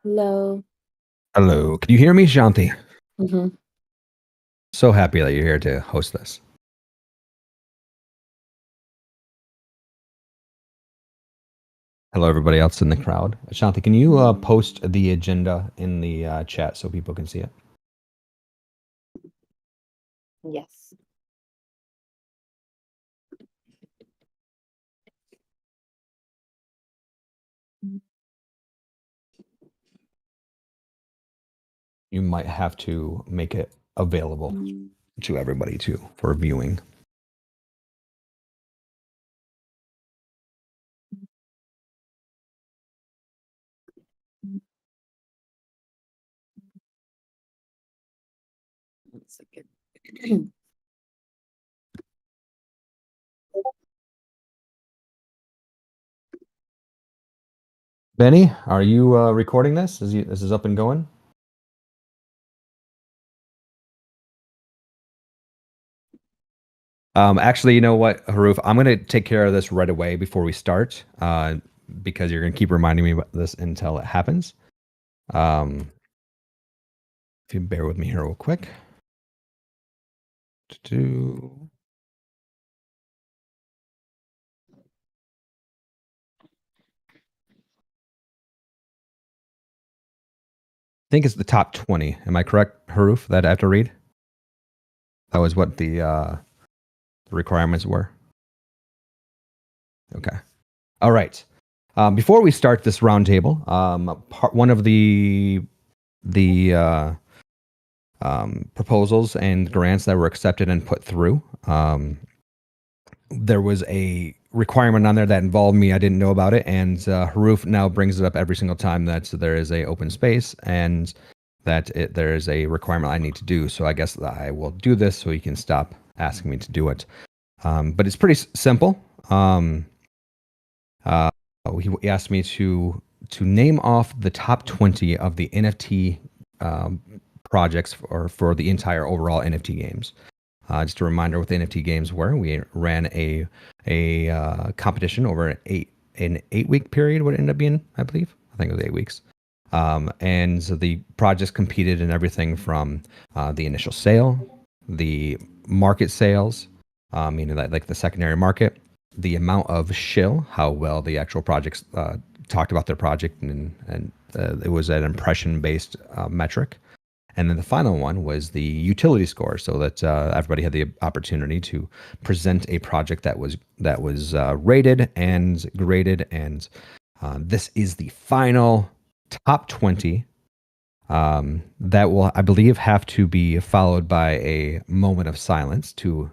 Hello. Hello. Can you hear me, Shanti? hmm So happy that you're here to host this. Hello, everybody else in the crowd. Shanti, can you post the agenda in the chat so people can see it? Yes. You might have to make it available to everybody too for viewing. One second. Benny, are you recording this? This is up and going? Actually, you know what, Haruf? I'm going to take care of this right away before we start because you're going to keep reminding me about this until it happens. If you bear with me here real quick. I think it's the top 20. Am I correct, Haruf, that I have to read? That was what the requirements were. Okay. All right. Before we start this roundtable, one of the proposals and grants that were accepted and put through, there was a requirement on there that involved me. I didn't know about it, and Haruf now brings it up every single time that there is a open space and that there is a requirement I need to do. So I guess I will do this so he can stop asking me to do it. But it's pretty simple. He asked me to name off the top 20 of the NFT projects for the entire overall NFT games. Just a reminder what the NFT games were. We ran a competition over an 8-week period. What it ended up being, I believe. I think it was 8 weeks. And so the projects competed in everything from the initial sale, the market sales, meaning that like the secondary market, the amount of shill, how well the actual projects talked about their project, and it was an impression-based metric. And then the final one was the utility score, so that everybody had the opportunity to present a project that was rated and graded. And this is the final top 20 that will, I believe, have to be followed by a moment of silence to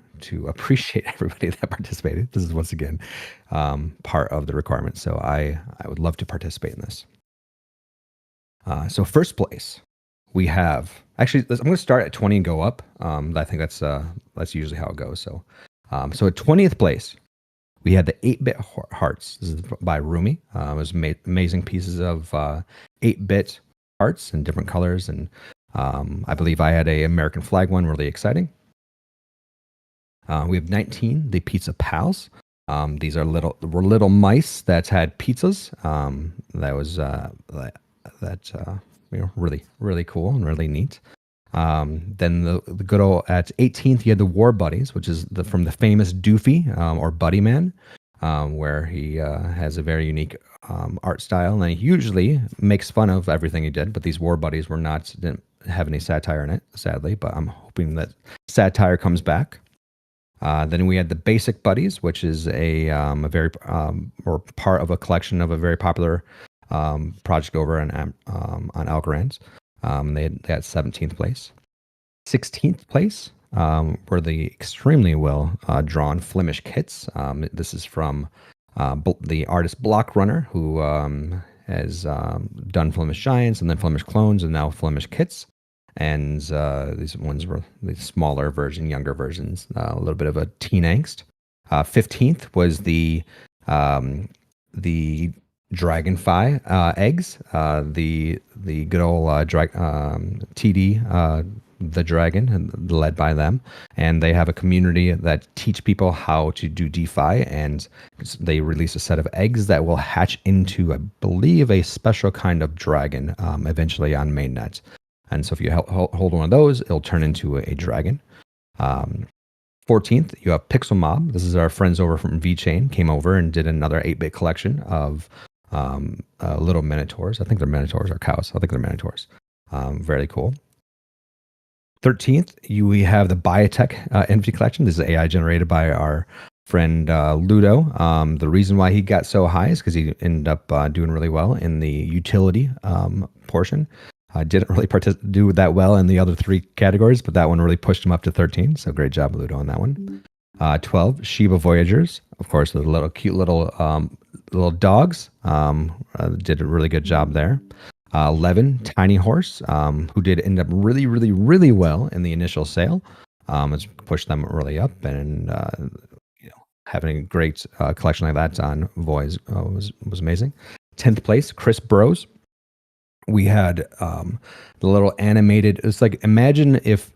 appreciate everybody that participated. This is once again part of the requirement, so I would love to participate in this. So first place, we have actually. I'm going to start at 20 and go up. I think that's usually how it goes. So, so at 20th place, we had the 8-bit hearts. This is by Rumi. It was amazing pieces of 8-bit hearts in different colors, and I believe I had a American flag one, really exciting. We have 19, the Pizza Pals. These are little mice that had pizzas. That was really cool and really neat. Then the good old at 18th, you had the War Buddies, which is from the famous Doofy or Buddy Man, where he has a very unique art style, and he usually makes fun of everything he did. But these War Buddies didn't have any satire in it, sadly. But I'm hoping that satire comes back. Then we had the Basic Buddies, which is a very or part of a collection of a very popular project over on Algorand. They had 17th place. 16th place were the extremely well drawn Flemish kits. This is from the artist Block Runner, who has done Flemish Giants and then Flemish Clones and now Flemish kits. And these ones were the smaller version, younger versions, a little bit of a teen angst. 15th was the Dragonfly eggs, the good old TD, the dragon, led by them, and they have a community that teach people how to do DeFi, and they release a set of eggs that will hatch into, I believe, a special kind of dragon eventually on mainnet. And so if you hold one of those, it'll turn into a dragon. 14th, you have Pixel Mob. This is our friends over from VeChain, came over and did another 8-bit collection of little minotaurs. I think they're minotaurs or cows. I think they're minotaurs. Very cool. 13th, we have the Biotech NFT collection. This is AI generated by our friend Ludo. The reason why he got so high is because he ended up doing really well in the utility portion. Didn't really do that well in the other 3 categories, but that one really pushed him up to 13. So great job, Ludo, on that one. 12, Shiba Voyagers. Of course, the little cute little dogs did a really good job there. 11, Tiny Horse, who did end up really, really, really well in the initial sale. It's pushed them really up, and having a great collection like that on Voice was amazing. 10th place, Chris Bros. We had the little animated. It's like, imagine if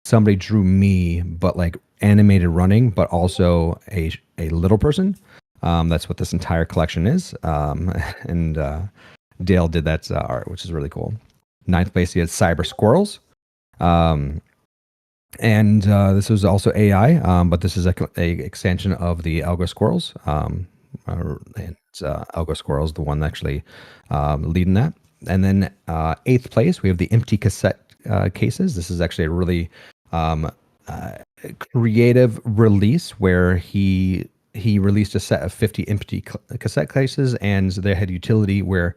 somebody drew me, but like animated running, but also a little person. That's what this entire collection is. And Dale did that art, which is really cool. 9th place, he had Cyber Squirrels. And this was also AI, but this is a extension of the Algo Squirrels. And Algo Squirrels, the one actually leading that. And then 8th place, we have the empty cassette cases. This is actually a really creative release where he released a set of 50 empty cassette cases, and they had utility where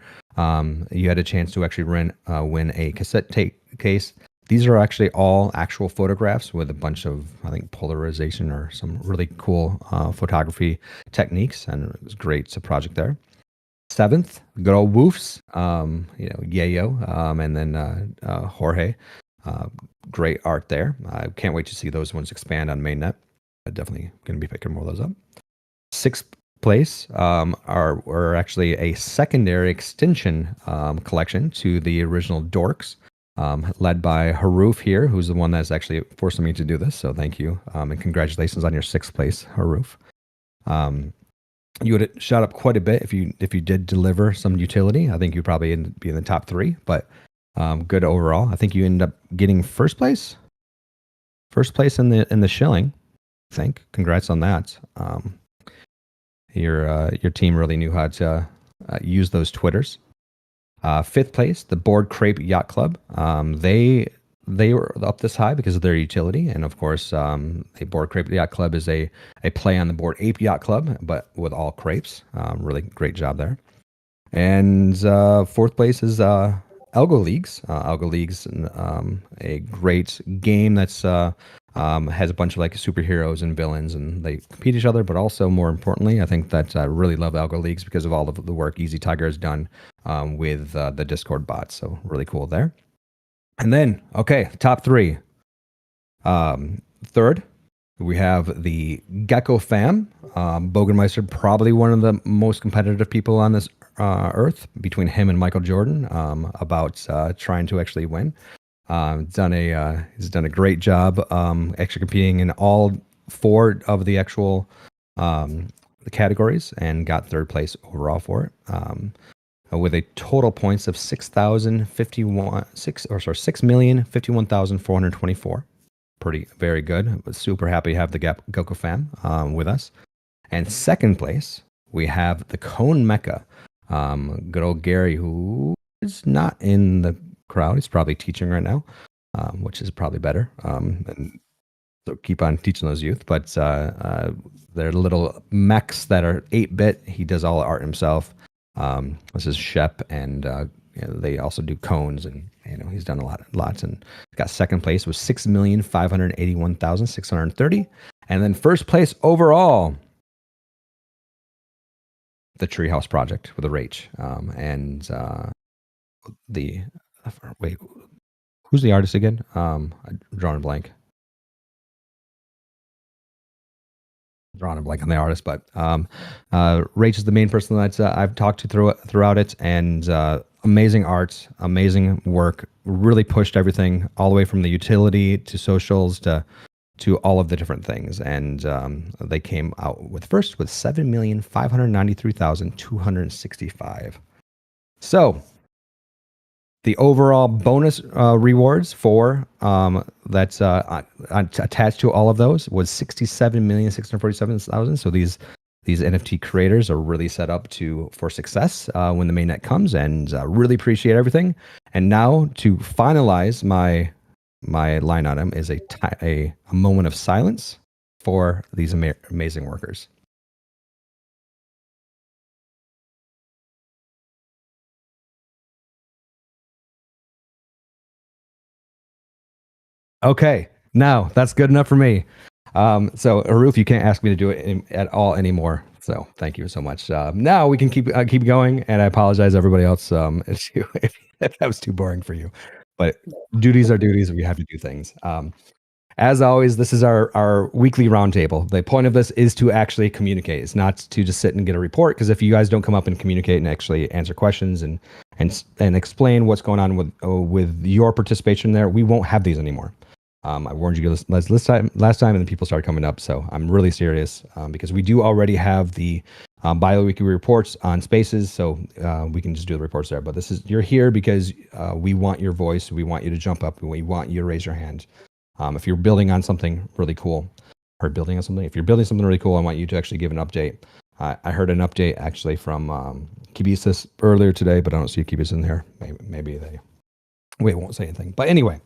you had a chance to actually win a cassette case. These are actually all actual photographs with a bunch of, I think, polarization or some really cool photography techniques, and it was great. It's a project there. 7th, good old Woofs, Yayo, and then Jorge. Great art there. I can't wait to see those ones expand on mainnet. I'm definitely going to be picking more of those up. 6th place are actually a secondary extension collection to the original Dorks. Led by Haroof here, who's the one that's actually forcing me to do this. So thank you, and congratulations on your 6th place, Haroof. You would have shot up quite a bit if you did deliver some utility. I think you'd probably be in the top 3, but good overall. I think you ended up getting first place in the shilling. I think. Congrats on that. Your team really knew how to use those Twitters. 5th place, the Board Crepe Yacht Club. They were up this high because of their utility, and of course, a Board Crepe Yacht Club is a play on the Board Ape Yacht Club, but with all crepes. Really great job there. And 4th place is Algo Leagues. Algo Leagues, a great game that's has a bunch of like superheroes and villains, and they compete each other. But also, more importantly, I think that I really love Algo Leagues because of all of the work Easy Tiger has done with the Discord bots. So really cool there. And then, okay, top 3. 3rd, we have the Gecko Fam. Bogenmeister, probably one of the most competitive people on this earth, between him and Michael Jordan, about trying to actually win. He's done a great job actually competing in all 4 of the actual the categories, and got 3rd place overall for it. with a total points of 6,051,424. Pretty very good. I was super happy to have the Goko fam with us. And second place, we have the Cone Mecca. Good old Gary, who is not in the crowd. He's probably teaching right now, which is probably better. And so keep on teaching those youth. But they're little mechs that are 8-bit. He does all the art himself. This is Shep, and they also do cones, and he's done lots, and got second place with 6,581,630, and then first place overall, the Treehouse Project with a Rach, and the wait, who's the artist again? I'm drawing a blank. Drawing a blank on the artist, but Rach is the main person that I've talked to throughout it, and amazing art, amazing work. Really pushed everything all the way from the utility to socials to all of the different things, and they came out with 7,593,265. So the overall bonus rewards for that's attached to all of those was 67,647,000. So these NFT creators are really set up for success when the mainnet comes, and really appreciate everything. And now to finalize my line item is a moment of silence for these amazing workers. Okay, now that's good enough for me. So Aruf, you can't ask me to do it at all anymore. So thank you so much. Now we can keep going, and I apologize everybody else if that was too boring for you. But duties are duties. We have to do things. As always, this is our weekly roundtable. The point of this is to actually communicate. It's not to just sit and get a report, because if you guys don't come up and communicate and actually answer questions and explain what's going on with your participation there, we won't have these anymore. I warned you last time, and then people started coming up. So I'm really serious because we do already have the bi-weekly reports on Spaces, so we can just do the reports there. But you're here because we want your voice. We want you to jump up. We want you to raise your hand. If you're building on something really cool, if you're building something really cool, I want you to actually give an update. I heard an update actually from Kibisis earlier today, but I don't see Kibis in there. Maybe they won't say anything. But anyway.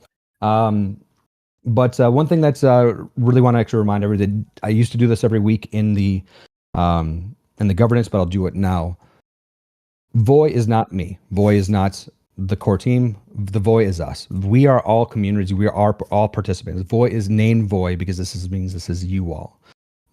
But one thing that's really want to actually remind everybody, I used to do this every week in the governance, but I'll do it now. Voy is not me. Voy is not the core team. The Voy is us. We are all communities. We are all participants. Voy is named Voy because means this is you all.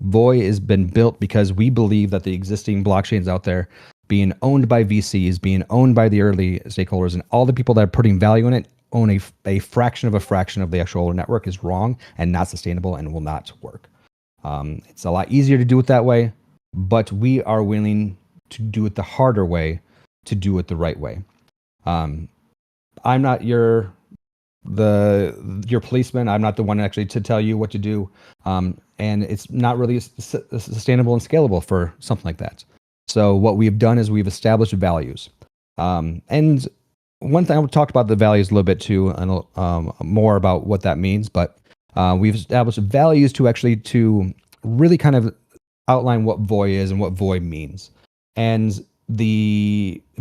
Voy has been built because we believe that the existing blockchains out there, being owned by VCs, being owned by the early stakeholders, and all the people that are putting value in it, own a fraction of the actual network, is wrong and not sustainable and will not work. It's a lot easier to do it that way, but we are willing to do it the harder way, to do it the right way. I'm not your policeman. I'm not the one actually to tell you what to do. And it's not really sustainable and scalable for something like that. So what we've done is we've established values. And one thing, I talked about the values a little bit too, and more about what that means, but we've established values to really kind of outline what Voy is and what Voy means. And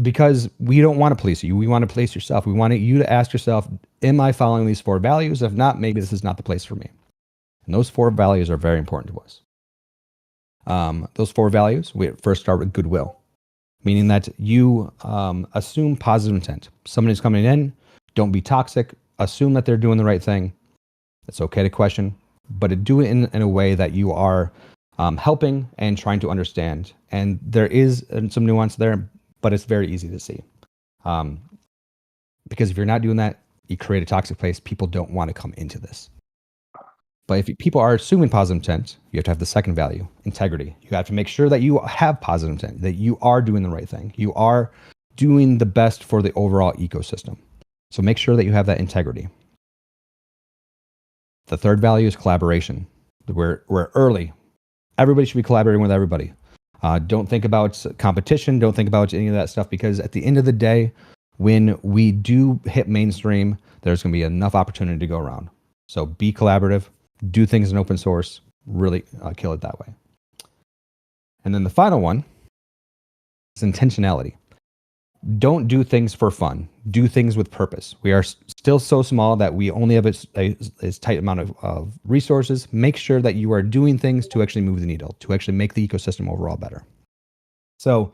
because we don't want to police you, we want to police yourself. We want you to ask yourself, am I following these 4 values? If not, maybe this is not the place for me. And those 4 values are very important to us. Those 4 values, we first start with goodwill, meaning that you assume positive intent. Somebody's coming in, don't be toxic, assume that they're doing the right thing. It's okay to question, but do it in a way that you are helping and trying to understand. And there is some nuance there, but it's very easy to see. Because if you're not doing that, you create a toxic place. People don't want to come into this. But if people are assuming positive intent, you have to have the second value, integrity. You have to make sure that you have positive intent, that you are doing the right thing. You are doing the best for the overall ecosystem. So make sure that you have that integrity. The third value is collaboration. We're early. Everybody should be collaborating with everybody. Don't think about competition. Don't think about any of that stuff, because at the end of the day, when we do hit mainstream, there's going to be enough opportunity to go around. So be collaborative, do things in open source, really kill it that way. And then the final one is intentionality. Don't do things for fun. Do things with purpose. We are still so small that we only have a tight amount of resources. Make sure that you are doing things to actually move the needle, to actually make the ecosystem overall better. So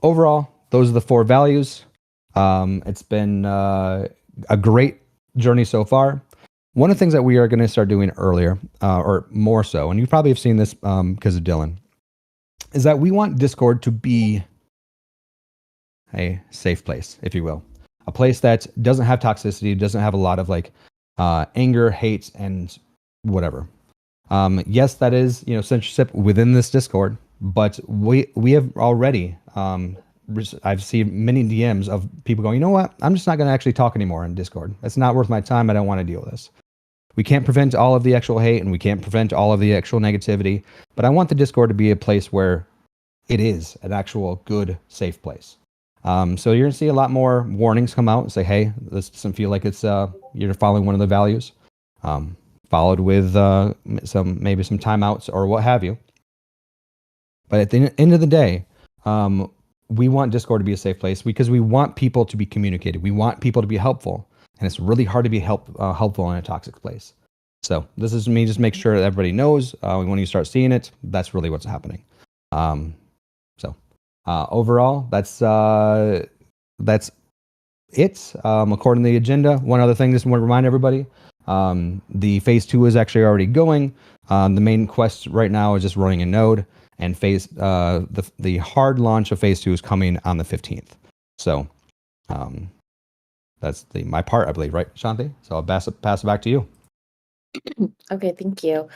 overall, those are the 4 values. It's been a great journey so far. One of the things that we are going to start doing earlier, or more so, and you probably have seen this because of Dylan, is that we want Discord to be a safe place, if you will. A place that doesn't have toxicity, doesn't have a lot of like anger, hate, and whatever. Yes, that is, censorship within this Discord, but we have already I've seen many DMs of people going, you know what? I'm just not going to actually talk anymore in Discord. That's not worth my time. I don't want to deal with this. We can't prevent all of the actual hate, and we can't prevent all of the actual negativity, but I want the Discord to be a place where it is an actual good, safe place. So you're going to see a lot more warnings come out and say, hey, this doesn't feel like it's you're following one of the values, followed with maybe some timeouts or what have you. But at the end of the day, we want Discord to be a safe place because we want people to be communicated. We want people to be helpful, and it's really hard to be helpful in a toxic place. So this is me just make sure that everybody knows when you start seeing it, that's really what's happening. Overall, that's it. According to the agenda, one other thing, just want to remind everybody, the phase 2 is actually already going. The main quest right now is just running a node, and the hard launch of phase 2 is coming on the 15th. So that's my part, I believe, right, Shanti? So I'll pass it back to you. Okay, thank you.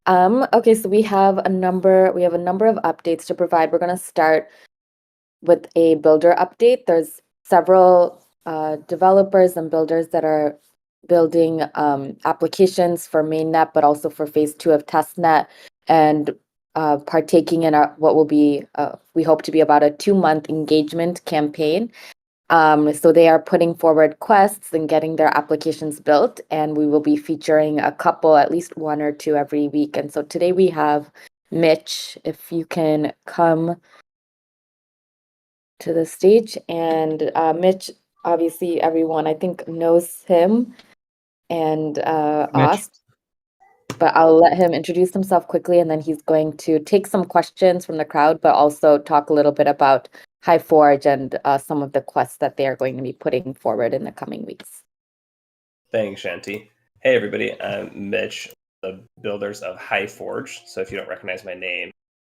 Okay, so we have a number of updates to provide. We're going to start with a builder update. There's several developers and builders that are building applications for mainnet, but also for phase 2 of testnet, and partaking in what will be, we hope to be about a 2-month engagement campaign. So they are putting forward quests and getting their applications built, and we will be featuring a couple, at least 1 or 2 every week. And so today we have Mitch, if you can come to the stage. And Mitch, obviously everyone I think knows him and Ost, but I'll let him introduce himself quickly, and then he's going to take some questions from the crowd, but also talk a little bit about HighForge and some of the quests that they are going to be putting forward in the coming weeks. Thanks, Shanti. Hey, everybody. I'm Mitch, the builders of HighForge. So if you don't recognize my name,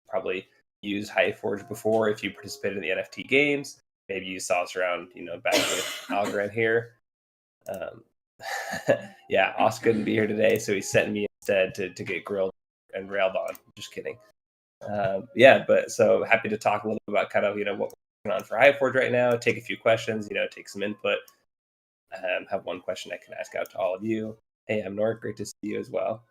probably used HighForge before if you participated in the NFT games. Maybe you saw us around, back with Algorand here. Yeah, Os couldn't be here today, so he sent me instead to get grilled and railed on. Just kidding. But so happy to talk a little bit about kind of, what we're working on for HighForge right now, take a few questions, take some input. Have one question I can ask out to all of you. Hey, I'm Nort. Great to see you as well.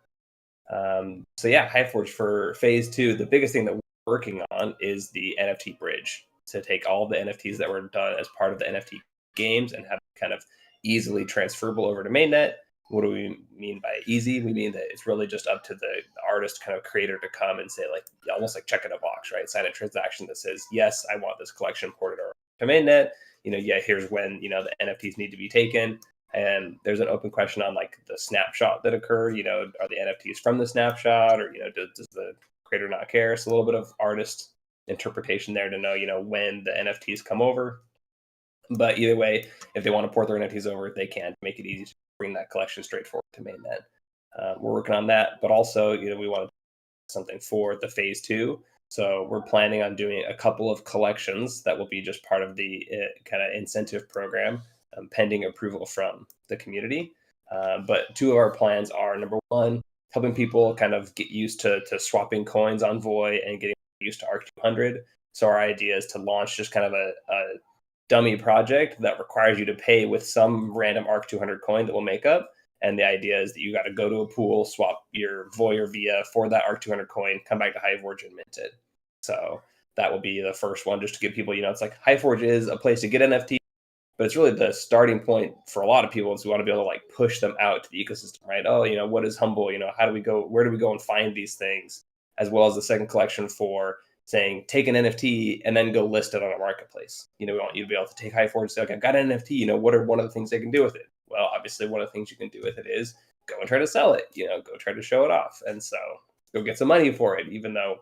HighForge for phase 2, the biggest thing that we're working on is the NFT bridge, to take all the NFTs that were done as part of the NFT games and have kind of easily transferable over to mainnet. What do we mean by easy? We mean that it's really just up to the artist kind of creator to come and say, like, almost like checking a box, right? Sign a transaction that says, yes, I want this collection ported over to mainnet. Here's when, the NFTs need to be taken. And there's an open question on like the snapshot that occurred, are the NFTs from the snapshot, or, does the creator not care? So a little bit of artist interpretation there to know, when the NFTs come over. But either way, if they want to port their NFTs over, they can make it easy to bring that collection straight forward to mainnet. We're working on that, but also, we want to do something for the phase 2. So we're planning on doing a couple of collections that will be just part of the kind of incentive program, pending approval from the community. But 2 of our plans are, number 1, helping people kind of get used to swapping coins on Voy and getting used to ARC200. So our idea is to launch just kind of a dummy project that requires you to pay with some random ARC200 coin that we'll make up, And the idea is that you got to go to a pool, swap your Voy or Via for that ARC 200 coin, come back to Highforge and mint it. So that will be the first one, just to give people, it's like Highforge is a place to get NFT, but it's really the starting point for a lot of people. Is we want to be able to like push them out to the ecosystem, right? Oh, what is Humble? How do we go? Where do we go and find these things? As well as the second collection for saying take an NFT and then go list it on a marketplace. We want you to be able to take Highforge and say, okay, I've got an NFT. What are one of the things they can do with it? Well, obviously, one of the things you can do with it is go and try to sell it. Go try to show it off, and so go get some money for it. Even though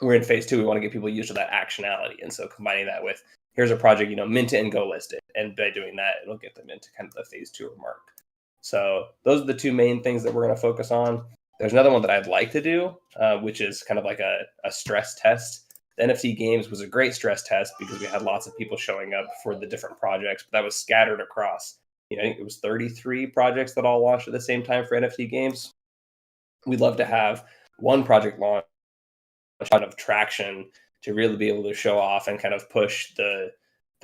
we're in phase 2, we want to get people used to that actionality, and so combining that with here's a project, mint it and go list it, and by doing that, it'll get them into kind of the phase 2 mark. So those are the two main things that we're going to focus on. There's another one that I'd like to do, which is kind of like a stress test. The NFT games was a great stress test because we had lots of people showing up for the different projects, but that was scattered across. I think it was 33 projects that all launched at the same time for NFT games. We'd love to have one project launch kind of traction to really be able to show off and kind of push the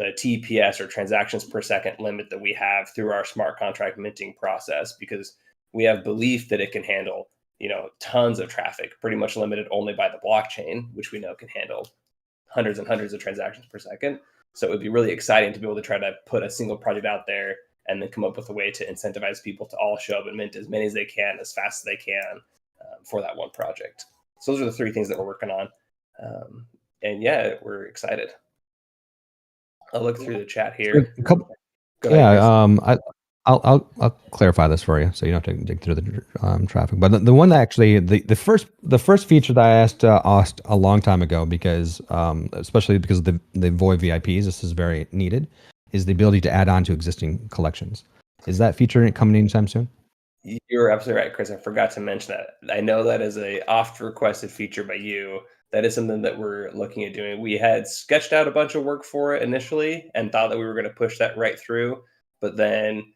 TPS or transactions per second limit that we have through our smart contract minting process, because we have belief that it can handle tons of traffic, pretty much limited only by the blockchain, which we know can handle hundreds and hundreds of transactions per second. So it would be really exciting to be able to try to put a single project out there and then come up with a way to incentivize people to all show up and mint as many as they can, as fast as they can for that one project. So those are the 3 things that we're working on. And yeah, we're excited. I'll look through the chat here. Go ahead, Chris. I'll clarify this for you, so you don't have to dig through the traffic. But the one that actually the first feature that I asked a long time ago, because especially because of the Void VIPs, this is very needed, is the ability to add on to existing collections. Is that feature coming anytime soon? You're absolutely right, Chris. I forgot to mention that. I know that is a oft requested feature by you. That is something that we're looking at doing. We had sketched out a bunch of work for it initially and thought that we were going to push that right through, but then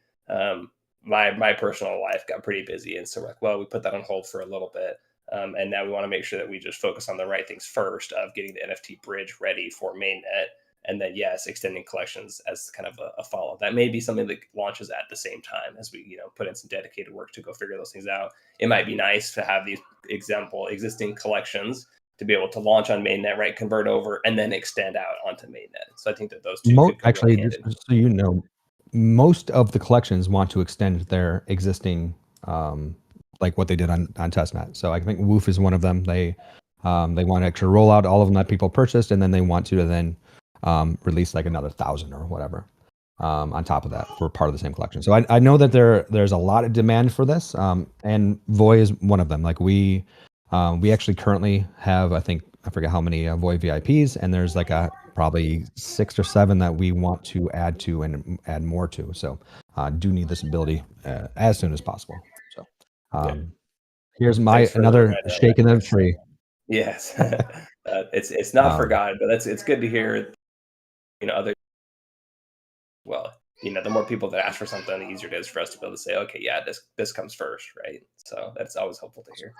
my personal life got pretty busy, and so we're like, well, we put that on hold for a little bit, and now we want to make sure that we just focus on the right things first, of getting the NFT bridge ready for mainnet, and then yes, extending collections as kind of a follow. That may be something that launches at the same time as we put in some dedicated work to go figure those things out. It might be nice to have these existing collections to be able to launch on mainnet, right, convert over, and then extend out onto mainnet. So I think that those two could actually, just so most of the collections want to extend their existing, like what they did on testnet. So I think Woof is one of them. They want to actually roll out all of them that people purchased, and then they want to then release like another 1,000 or whatever on top of that for part of the same collection. So I know that there's a lot of demand for this, and Voy is one of them. Like we actually currently have, I forget how many Void VIPs, and there's like probably 6 or 7 that we want to add to and add more to. So do need this ability as soon as possible. So here's another shake in the tree. Yes, it's not forgotten, but it's good to hear. The more people that ask for something, the easier it is for us to be able to say, okay, yeah, this comes first, right? So that's always helpful to hear.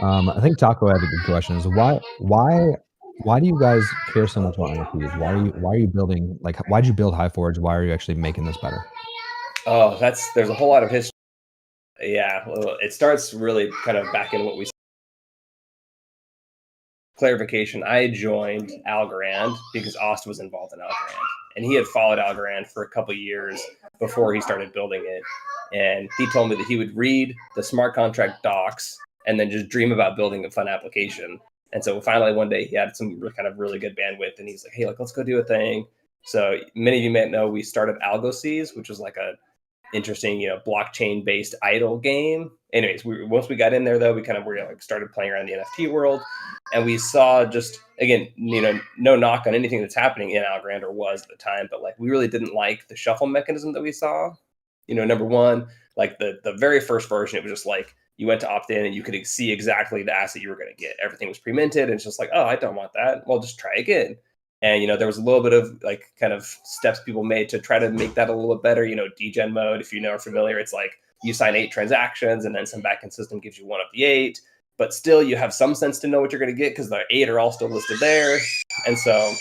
I think Taco had a good question. Is why do you guys care so much about NFTs? Why are you building, like, why did you build Highforge? Why are you actually making this better? Oh, there's a whole lot of history. Yeah, well, it starts really kind of back in what we clarification. I joined Algorand because Ost was involved in Algorand, and he had followed Algorand for a couple of years before he started building it. And he told me that he would read the smart contract docs and then just dream about building a fun application. And so finally one day he had some kind of really good bandwidth, and he's like, hey, let's go do a thing. So many of you may know we started AlgoSeas, which was like a interesting, blockchain based idle game. Anyways, once we got in there though, we kind of started playing around the NFT world, and we saw just, again, no knock on anything that's happening in Algorand or was at the time, but like we really didn't like the shuffle mechanism that we saw. Number one, like the very first version, it was just like you went to opt in and you could see exactly the asset you were going to get. Everything was pre-minted, and it's just like, oh, I don't want that. Well, just try again. And, there was a little bit of like kind of steps people made to try to make that a little bit better. Degen mode, if are familiar, it's like you sign 8 transactions and then some backend system gives you one of the 8, but still you have some sense to know what you're going to get because the 8 are all still listed there. And so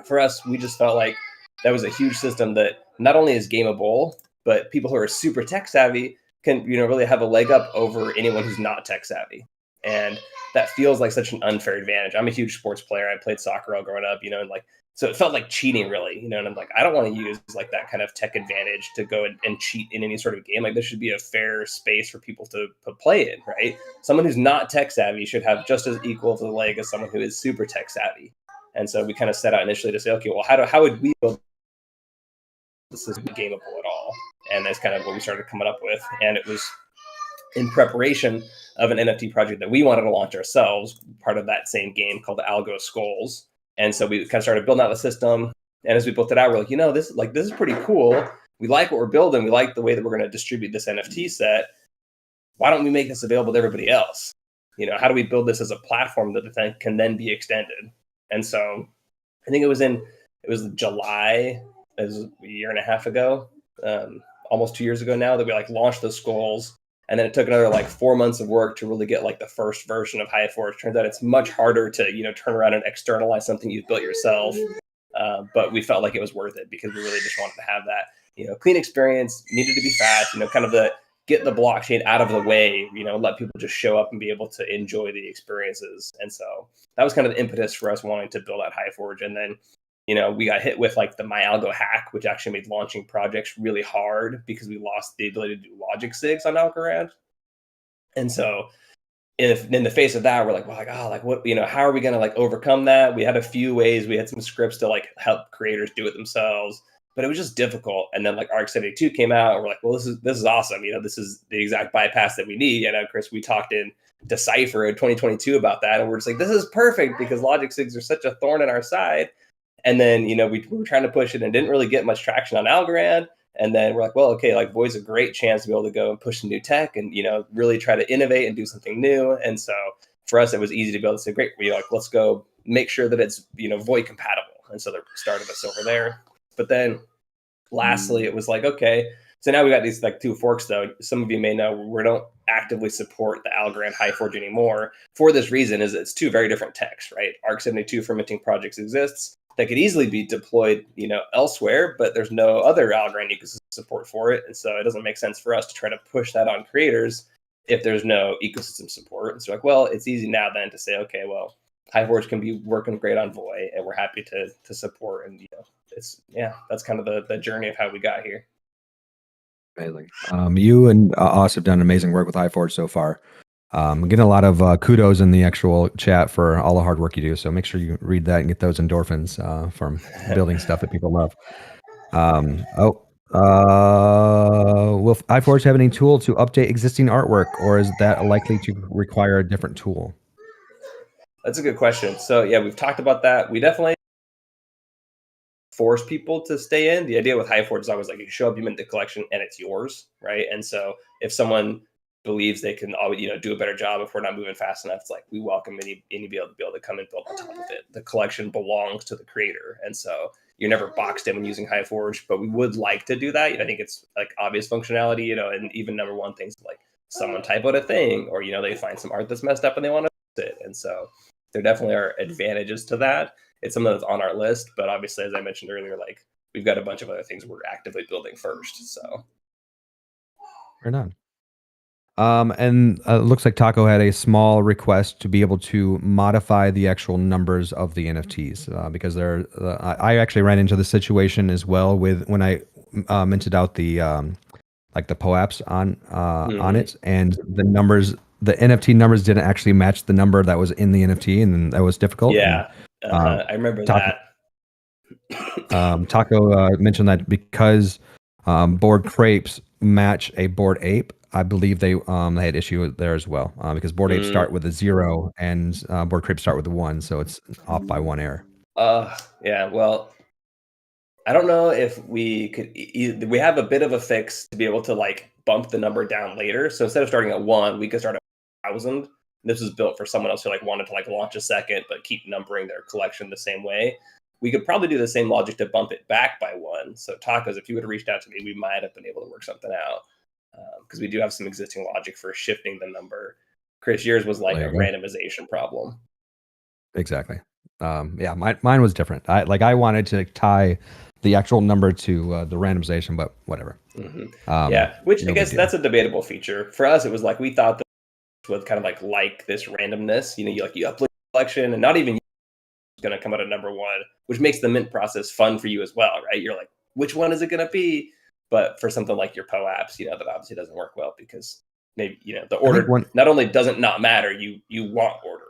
for us, we just felt like that was a huge system that not only is gameable, but people who are super tech savvy can, really have a leg up over anyone who's not tech savvy. And that feels like such an unfair advantage. I'm a huge sports player. I played soccer all growing up, and like, so it felt like cheating really, and I'm like, I don't want to use like that kind of tech advantage to go and cheat in any sort of game. Like, there should be a fair space for people to play in, right? Someone who's not tech savvy should have just as equal to the leg as someone who is super tech savvy. And so we kind of set out initially to say, okay, well, how would we build this is gameable at all? And that's kind of what we started coming up with. And it was in preparation of an NFT project that we wanted to launch ourselves, part of that same game called the Algo Skulls. And so we kind of started building out the system. And as we built it out, we're like, this is pretty cool. We like what we're building. We like the way that we're going to distribute this NFT set. Why don't we make this available to everybody else? How do we build this as a platform that can then be extended? And so I think it was July, it was a year and a half ago, almost 2 years ago now, that we like launched those skulls. And then it took another like 4 months of work to really get like the first version of HiveForge. Turns out it's much harder to, turn around and externalize something you've built yourself. But we felt like it was worth it because we really just wanted to have that, clean experience, needed to be fast, kind of get the blockchain out of the way, let people just show up and be able to enjoy the experiences. And so that was kind of the impetus for us wanting to build out HiveForge. And then, we got hit with like the MyAlgo hack, which actually made launching projects really hard because we lost the ability to do logic sigs on Algorand. And so in the face of that, we're like, what, how are we going to like overcome that? We had a few ways. We had some scripts to like help creators do it themselves, but it was just difficult. And then like RX-72 came out and we're like, well, this is awesome. This is the exact bypass that we need. And Chris, we talked in Decipher in 2022 about that. And we're just like, this is perfect because logic sigs are such a thorn in our side. And then, we were trying to push it and didn't really get much traction on Algorand. And then we're like, well, okay, like Void's a great chance to be able to go and push some new tech and, really try to innovate and do something new. And so for us, it was easy to be able to say, great, let's go make sure that it's, Void compatible. And so they started us over there. But then lastly, it was like, okay, so now we got these like two forks though. Some of you may know we don't actively support the Algorand HiveForge anymore. For this reason is it's two very different techs, right? ARC-72 for minting projects exists. That could easily be deployed, elsewhere, but there's no other Algorand ecosystem support for it. And so it doesn't make sense for us to try to push that on creators if there's no ecosystem support. And so like, well, it's easy now then to say, okay, well, HiveForge can be working great on Void and we're happy to support. And, that's kind of the journey of how we got here. Amazing. You and us have done amazing work with HiveForge so far. I'm getting a lot of kudos in the actual chat for all the hard work you do. So make sure you read that and get those endorphins from building stuff that people love. Will HiveForge have any tool to update existing artwork, or is that likely to require a different tool? That's a good question. So yeah, we've talked about that. We definitely force people to stay in. The idea with HiveForge is always like you show up, you mint the collection, and it's yours, right? And so if someone believes they can always, do a better job if we're not moving fast enough, it's like we welcome anybody to be able to come and build on top of it. The collection belongs to the creator, and so you're never boxed in when using HiveForge. But we would like to do that. I think it's like obvious functionality, and even number one things like someone type out a thing, or they find some art that's messed up and they want to fix it. And so there definitely are advantages to that. It's something that's on our list, but obviously, as I mentioned earlier, like we've got a bunch of other things we're actively building first. So, Right on. And it looks like Taco had a small request to be able to modify the actual numbers of the NFTs because I actually ran into the situation as well with when I minted out the like the POAPs on it, and the NFT numbers didn't actually match the number that was in the NFT, and that was difficult. Yeah, and, I remember that. Taco mentioned that because Bored Crepes match a Bored Ape. I believe they had issue there as well because Bored Apes start with a 0 and Bored Crepes start with a 1, so it's off by 1 error. Yeah. Well, I don't know if we could. We have a bit of a fix to be able to like bump the number down later. So instead of starting at 1, we could start at 1,000. This was built for someone else who like wanted to like launch a second but keep numbering their collection the same way. We could probably do the same logic to bump it back by 1. So Tacos, if you would have reached out to me, we might have been able to work something out. Because we do have some existing logic for shifting the number. Chris, yours was like a randomization problem. Exactly. Yeah, mine was different. I wanted to tie the actual number to the randomization, but whatever. Yeah, which No I big guess deal. that's a debatable feature. For us, it was like we thought that was kind of like this randomness. You upload a collection, and not even going to come out at number one, which makes the mint process fun for you as well, right? You're like, which one is it going to be? But for something like your PO apps, that obviously doesn't work well because maybe the order not only doesn't not matter, you want ordering.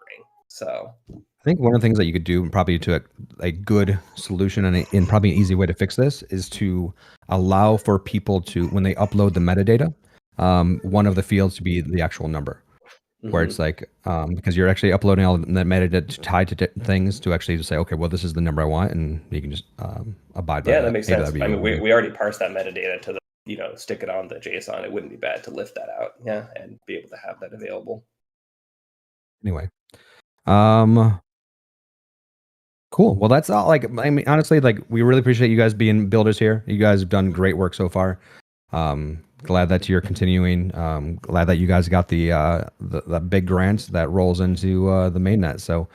So I think one of the things that you could do, probably to a good solution and probably an easy way to fix this, is to allow for people to, when they upload the metadata, one of the fields to be the actual number. Where it's like, because you're actually uploading all that metadata tied to things to actually just say, okay, well, this is the number I want, and you can just abide by that. That makes sense. I mean, we already parsed that metadata to stick it on the JSON. It wouldn't be bad to lift that out, and be able to have that available. Anyway, cool. Well, that's all. Like, I mean, honestly, like, we really appreciate you guys being builders here. You guys have done great work so far. Glad that you're continuing. Glad that you guys got the big grant that rolls into the mainnet. So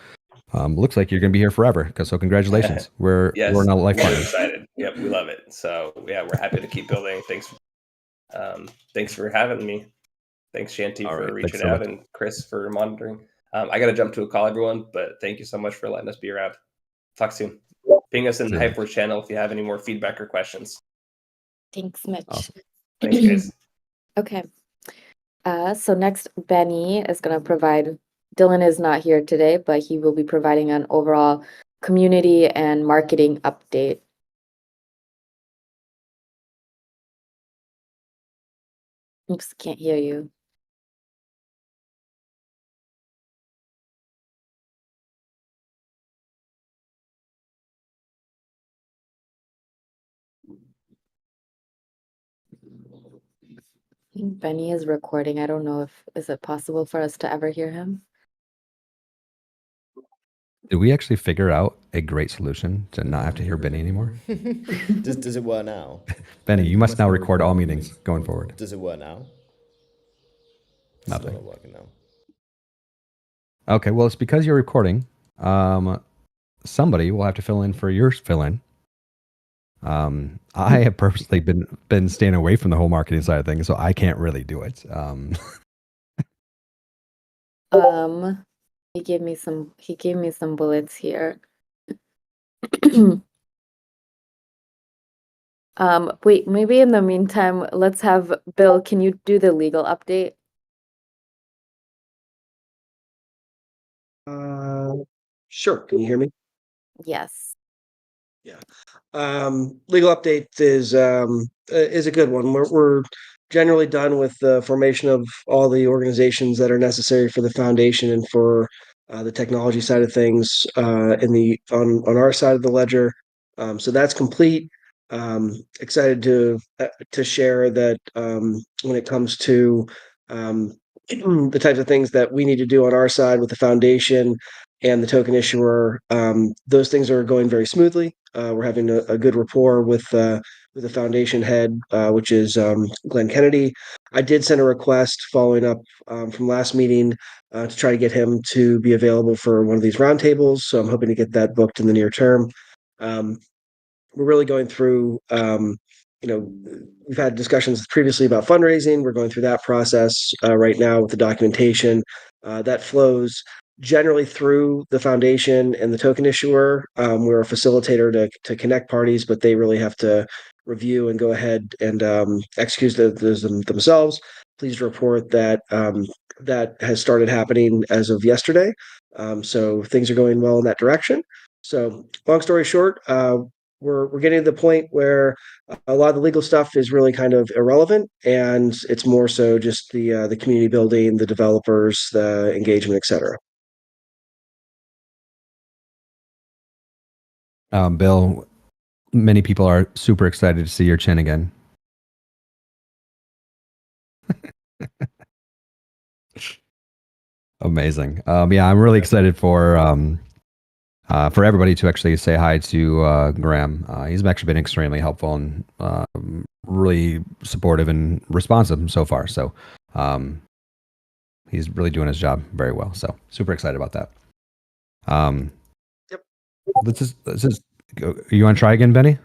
looks like you're going to be here forever. So congratulations. We're not life partners. Excited. Yep, we love it. So yeah, we're happy to keep building. Thanks for having me. Thanks, Shanti, for reaching out, and Chris for monitoring. I got to jump to a call, everyone, but thank you so much for letting us be around. Talk soon. Ping us in the Hypeforce channel if you have any more feedback or questions. Thanks, Mitch. Awesome. Thanks, guys. Okay. So next, Benny is going to provide. Dylan is not here today, but he will be providing an overall community and marketing update. Oops, can't hear you. I think Benny is recording. I don't know is it possible for us to ever hear him? Did we actually figure out a great solution to not have to hear Benny anymore? Does it work now? Benny, you must now record all meetings going forward. Does it work now? Nothing. It's not working now. Okay, well, it's because you're recording. Somebody will have to fill in for your fill-in. I have purposely been staying away from the whole marketing side of things, so I can't really do it. He gave me some bullets here. Wait, maybe in the meantime, let's have Bill, can you do the legal update? Sure. Can you hear me? Yes. Yeah. Legal update is a good one. We're generally done with the formation of all the organizations that are necessary for the foundation and for the technology side of things on our side of the ledger. So that's complete. Excited to share that when it comes to the types of things that we need to do on our side with the foundation and the token issuer, those things are going very smoothly. We're having a good rapport with the foundation head, which is Glenn Kennedy. I did send a request following up from last meeting to try to get him to be available for one of these roundtables. So I'm hoping to get that booked in the near term. We're really going through, we've had discussions previously about fundraising. We're going through that process right now with the documentation that flows generally through the foundation and the token issuer. We're a facilitator to connect parties, but they really have to review and go ahead and execute those themselves. Pleased to report that that has started happening as of yesterday. So things are going well in that direction. So long story short, we're getting to the point where a lot of the legal stuff is really kind of irrelevant, and it's more so just the community building, the developers, the engagement, etc. Bill, many people are super excited to see your chin again. Amazing. Yeah, I'm really excited for everybody to actually say hi to Graham. He's actually been extremely helpful and really supportive and responsive so far. So he's really doing his job very well. So super excited about that. Yep. This is. Are you want to try again, Benny?